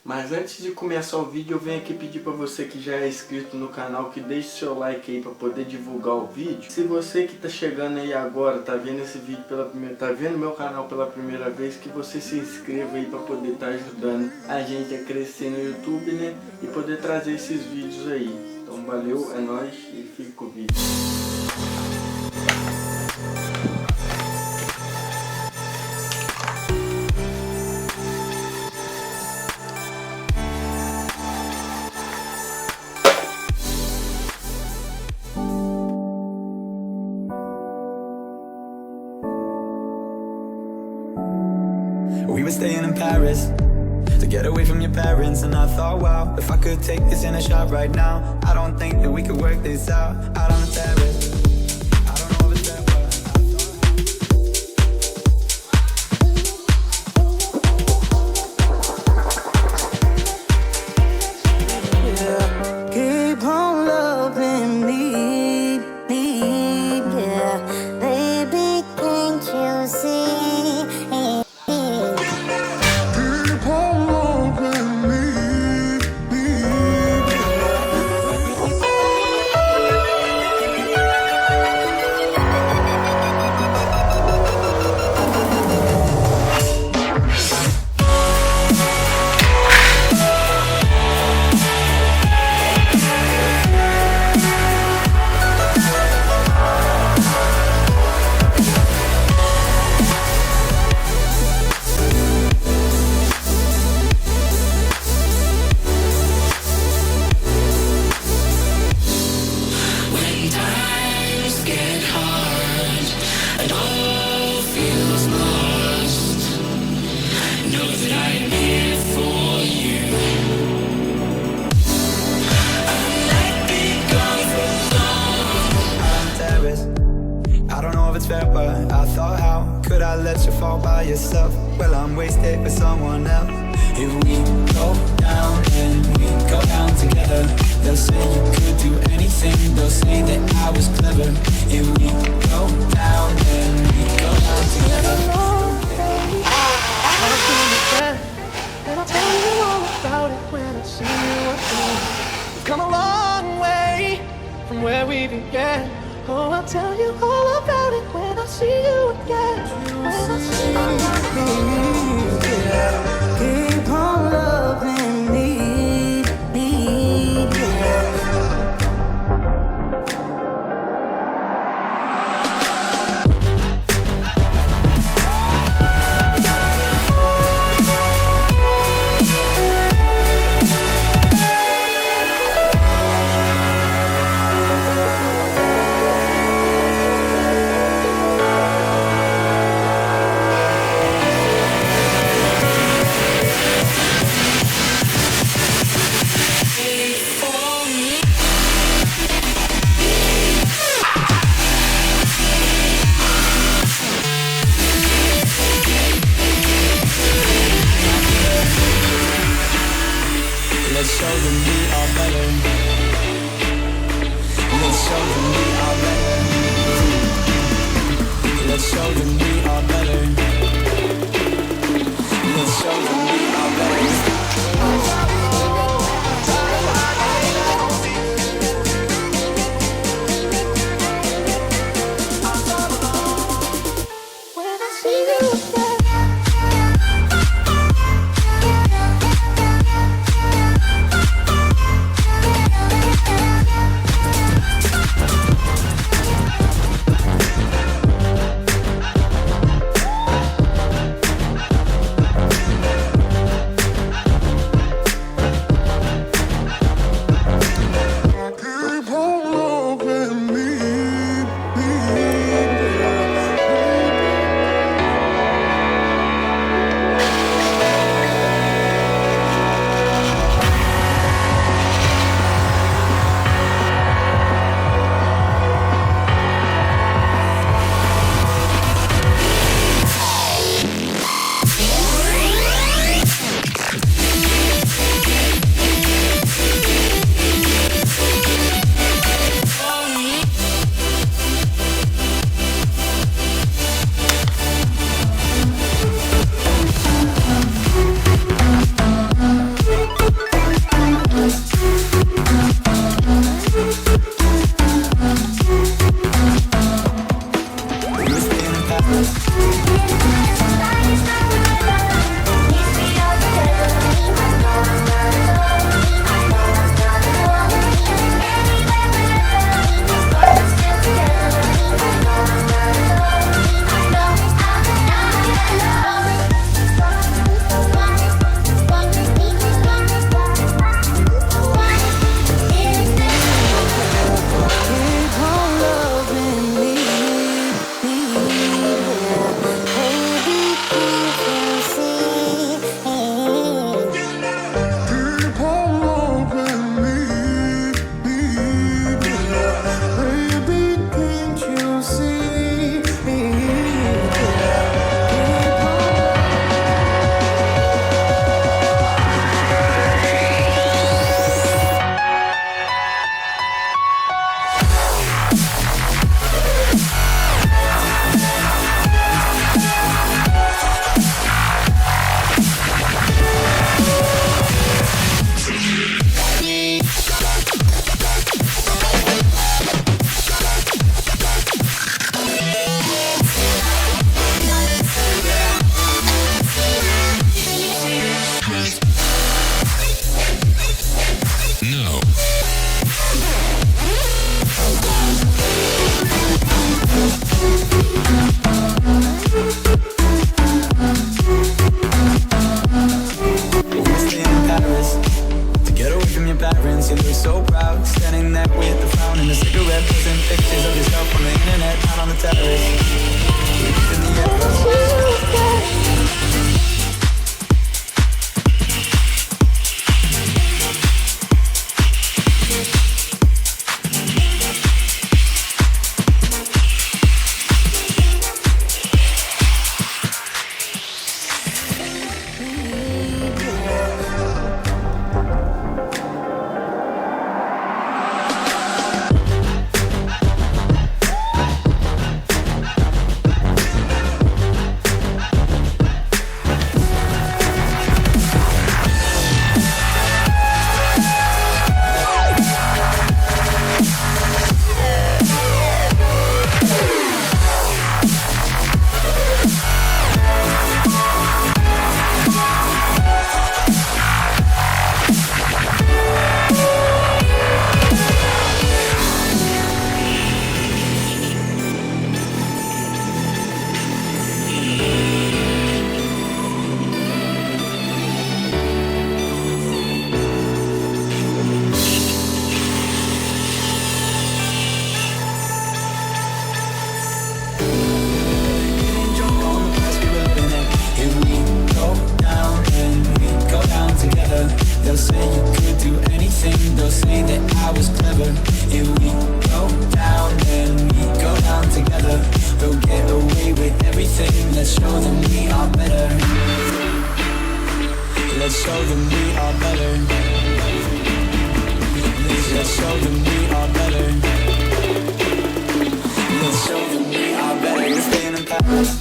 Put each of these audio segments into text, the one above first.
Mas antes de começar o vídeo, eu venho aqui pedir para você que já é inscrito no canal que deixe seu like aí para poder divulgar o vídeo. Se você que tá chegando aí agora, tá vendo esse vídeo tá vendo meu canal pela primeira vez, que você se inscreva aí para poder estar ajudando a gente a crescer no YouTube, né? E poder trazer esses vídeos aí. Então valeu, é nóis e fica com o vídeo. We were staying in Paris to get away from your parents, and I thought, wow, if I could take this in a shot right now, I don't think that we could work this out on the terrace. I don't know if it's that well. Yeah. Keep on loving me, yeah. Baby, can't you see? But I thought, how could I let you fall by yourself? Well, I'm wasted with someone else. If we go down and we go down together, they'll say you could do anything, they'll say that I was clever. If we go down and we go down together. And I'll tell you all about it when I see you again. We've come a long way from where we began. Oh, I'll tell you all about it when I see you again. When I see you again. Keep on loving me, yeah. there posting pictures of yourself on the internet, out on the terrace. In the air. They'll say you could do anything. They'll say that I was clever. If we go down, then we go down together. We'll get away with everything. Let's show them we are better. Let's show them we are better. Let's show them we are better. Let's show them we are better. We're staying in Paris.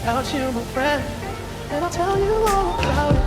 Without you, my friend, and I'll tell you all about it.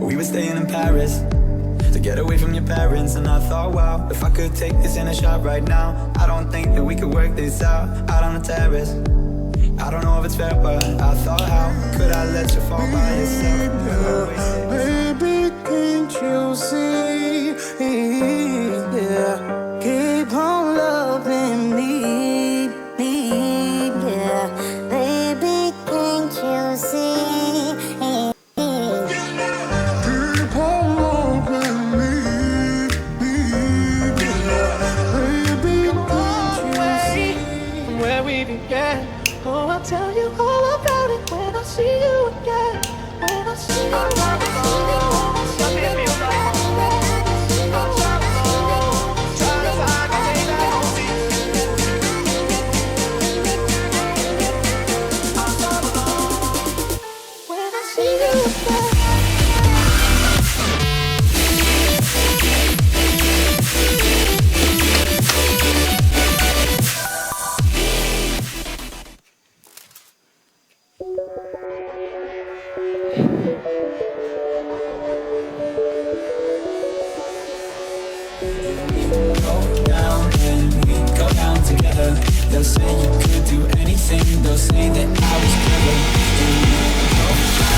We were staying in Paris to get away from your parents, and I thought, wow, if I could take this in a shot right now, I don't think that we could work this out on the terrace. I don't know if it's fair, but I thought, how could I let you fall by yourself? Baby, can't you see? Yeah. Keep on loving tell you all about it when I see you again. When I see you Go down and we go down together. They'll say you could do anything. They'll say that I was clever. And we go